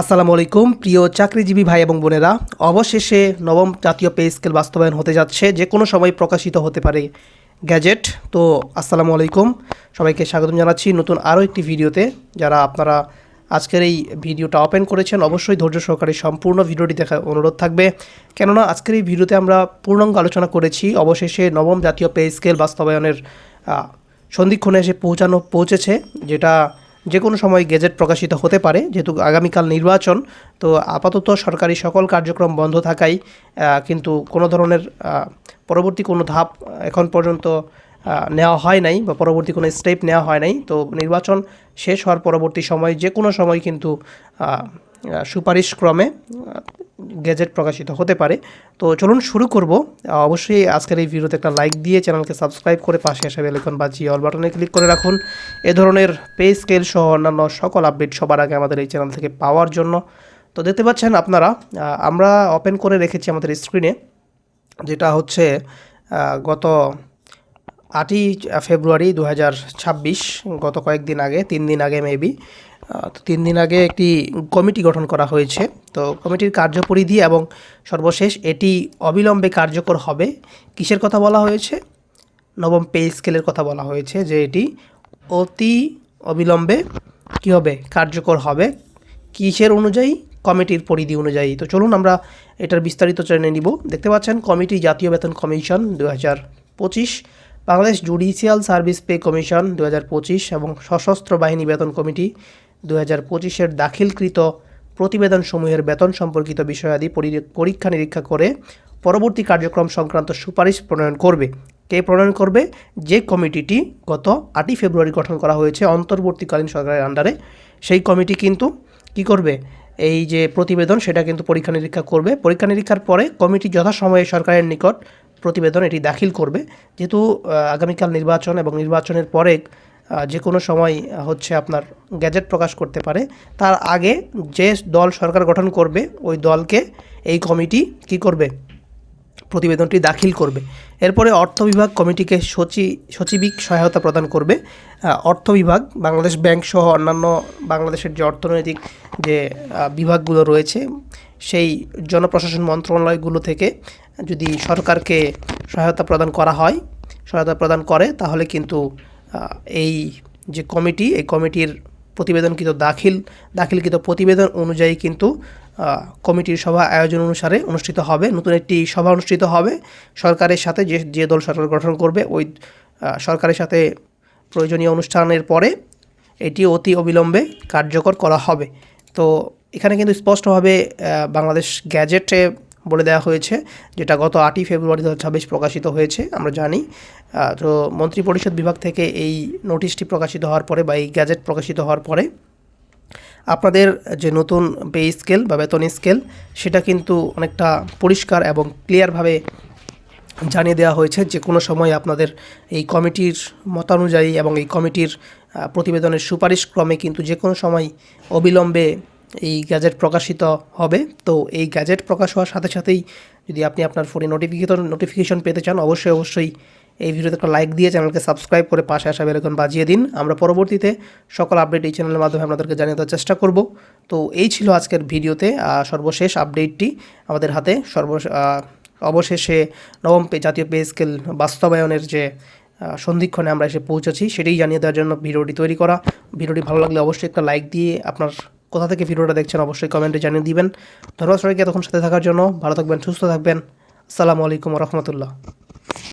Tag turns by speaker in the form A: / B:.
A: আসসালামু আলাইকুম প্রিয় চাকরিজীবী ভাই এবং বোনেরা, অবশেষে নবম জাতীয় পে স্কেল বাস্তবায়ন হতে যাচ্ছে। যে কোনো সময় প্রকাশিত হতে পারে গ্যাজেট। তো আসসালামু আলাইকুম, সবাইকে স্বাগতম জানাচ্ছি নতুন আরও একটি ভিডিওতে। যারা আপনারা আজকের এই ভিডিওটা ওপেন করেছেন, অবশ্যই ধৈর্য সহকারে সম্পূর্ণ ভিডিওটি দেখার অনুরোধ থাকবে, কেননা আজকের এই ভিডিওতে আমরা পূর্ণাঙ্গ আলোচনা করেছি অবশেষে নবম জাতীয় পে স্কেল বাস্তবায়নের সন্ধিক্ষণে এসে পৌঁছেছে, যেটা যে কোনো সময় গেজেট প্রকাশিত হতে পারে। যেহেতু আগামীকাল নির্বাচন, তো আপাতত সরকারি সকল কার্যক্রম বন্ধ থাকায় কিন্তু কোনো ধরনের পরবর্তী কোনো ধাপ এখন পর্যন্ত নেওয়া হয় নাই, বা পরবর্তী কোনো স্টেপ নেওয়া হয় নাই। তো নির্বাচন শেষ হওয়ার পরবর্তী সময় যে কোনো সময় কিন্তু সুপারিশ ক্রমে গেজেট প্রকাশিত হতে পারে। তো চলুন শুরু করব। অবশ্যই আজকের এই ভিডিওতে একটা লাইক দিয়ে চ্যানেলকে সাবস্ক্রাইব করে পাশে আসা বেল আইকন বাজিয়ে অল বাটনে ক্লিক করে রাখুন এ ধরনের পে স্কেল সহ অন্যান্য সকল আপডেট সবার আগে আমাদের এই চ্যানেল থেকে পাওয়ার জন্য। তো দেখতে পাচ্ছেন আপনারা, আমরা ওপেন করে রেখেছি আমাদের স্ক্রিনে, যেটা হচ্ছে গত 8ই ফেব্রুয়ারি 2026, গত কয়েকদিন আগে, 3 দিন আগে মেবি, তো 3 দিন আগে একটি কমিটি গঠন করা হয়েছে। তো কমিটির কার্যপরিধি এবং সর্বশেষ এটি অবিলম্বে কার্যকর হবে। কিসের কথা বলা হয়েছে? নবম পে স্কেলের কথা বলা হয়েছে, যে এটি অতি অবিলম্বে কী হবে, কার্যকর হবে। কিসের অনুযায়ী? কমিটির পরিধি অনুযায়ী। তো চলুন আমরা এটার বিস্তারিত জেনে নিব। দেখতে পাচ্ছেন কমিটি জাতীয় বেতন commission 2025, Bangladesh judicial service pay commission 2025 এবং সশস্ত্র বাহিনী বেতন কমিটি 2025-এর দাখিলকৃত প্রতিবেদনসমূহের বেতন সম্পর্কিত বিষয়াদি পরীক্ষা নিরীক্ষা করে পরবর্তী কার্যক্রম সংক্রান্ত সুপারিশ প্রণয়ন করবে। কে প্রণয়ন করবে? যে কমিটিটি গত 8ই ফেব্রুয়ারি গঠন করা হয়েছে অন্তর্বর্তীকালীন সরকারের আন্ডারে, সেই কমিটি কিন্তু কী করবে? এই যে প্রতিবেদন, সেটা কিন্তু পরীক্ষা নিরীক্ষা করবে। পরীক্ষা নিরীক্ষার পরে কমিটি যথাসময়ে সরকারের নিকট প্রতিবেদন এটি দাখিল করবে। যেহেতু আগামীকাল নির্বাচন এবং নির্বাচনের পরে যে কোনো সময় হচ্ছে আপনার গ্যাজেট প্রকাশ করতে পারে, তার আগে যে দল সরকার গঠন করবে ওই দলকে এই কমিটি কী করবে? প্রতিবেদনটি দাখিল করবে। এরপরে অর্থ বিভাগ কমিটিকে সচিবিক সহায়তা প্রদান করবে। অর্থ বিভাগ, বাংলাদেশ ব্যাংক সহ অন্যান্য বাংলাদেশের যে অর্থনৈতিক যে বিভাগগুলো রয়েছে, সেই জনপ্রশাসন মন্ত্রণালয়গুলো থেকে যদি সরকারকে সহায়তা প্রদান করে, তাহলে কিন্তু এই যে কমিটি, এই কমিটির প্রতিবেদনকৃত দাখিলকৃত প্রতিবেদন অনুযায়ী কিন্তু কমিটির সভা আয়োজন অনুসারে অনুষ্ঠিত হবে। নতুন একটি সভা অনুষ্ঠিত হবে সরকারের সাথে, যে দল সরকার গঠন করবে ওই সরকারের সাথে প্রয়োজনীয় অনুষ্ঠানের পরে এটি অতি অবিলম্বে কার্যকর করা হবে। তো এখানে কিন্তু স্পষ্টভাবে বাংলাদেশ গ্যাজেটে বলে দেওয়া হয়েছে, যেটা গত 8ই ফেব্রুয়ারি 2026 প্রকাশিত হয়েছে, আমরা জানি। তো মন্ত্রিপরিষদ বিভাগ থেকে এই নোটিশটি প্রকাশিত হওয়ার পরে, বা এই গ্যাজেট প্রকাশিত হওয়ার পরে, আপনাদের যে নতুন পে স্কেল বা বেতন স্কেল, সেটা কিন্তু অনেকটা পরিষ্কার এবং ক্লিয়ারভাবে জানিয়ে দেওয়া হয়েছে। যে কোনো সময় আপনাদের এই কমিটির মতানুযায়ী এবং এই কমিটির প্রতিবেদনের সুপারিশ ক্রমে কিন্তু যে কোনো সময় অবিলম্বে এই গ্যাজেট প্রকাশিত হবে। তো এই গ্যাজেট প্রকাশ হওয়ার সাথে সাথেই যদি আপনি আপনার ফোনে নোটিফিকেশন পেতে চান, অবশ্যই এই ভিডিওতে একটা লাইক দিয়ে চ্যানেলকে সাবস্ক্রাইব করে পাশে আসা বেল আইকন বাজিয়ে দিন। আমরা পরবর্তীতে সকল আপডেট এই চ্যানেলের মাধ্যমে আপনাদেরকে জানিয়ে দেওয়ার চেষ্টা করব। তো এই ছিল আজকের ভিডিওতে সর্বশেষ আপডেটটি আমাদের হাতে। অবশেষে নবম জাতীয় পে স্কেল বাস্তবায়নের যে সন্ধিক্ষণে আমরা এসে পৌঁছেছি, সেটাই জানিয়ে দেওয়ার জন্য ভিডিওটি তৈরি করা। ভিডিওটি ভালো লাগলে অবশ্যই একটা লাইক দিয়ে আপনার কোথা থেকে ভিডিওটা দেখছেন অবশ্যই কমেন্টে জানিয়ে দিবেন। ধন্যবাদ সবাইকে এতক্ষণ সাথে থাকার জন্য। ভালো থাকবেন, সুস্থ থাকবেন। আসসালামু আলাইকুম রহমতুল্লাহ।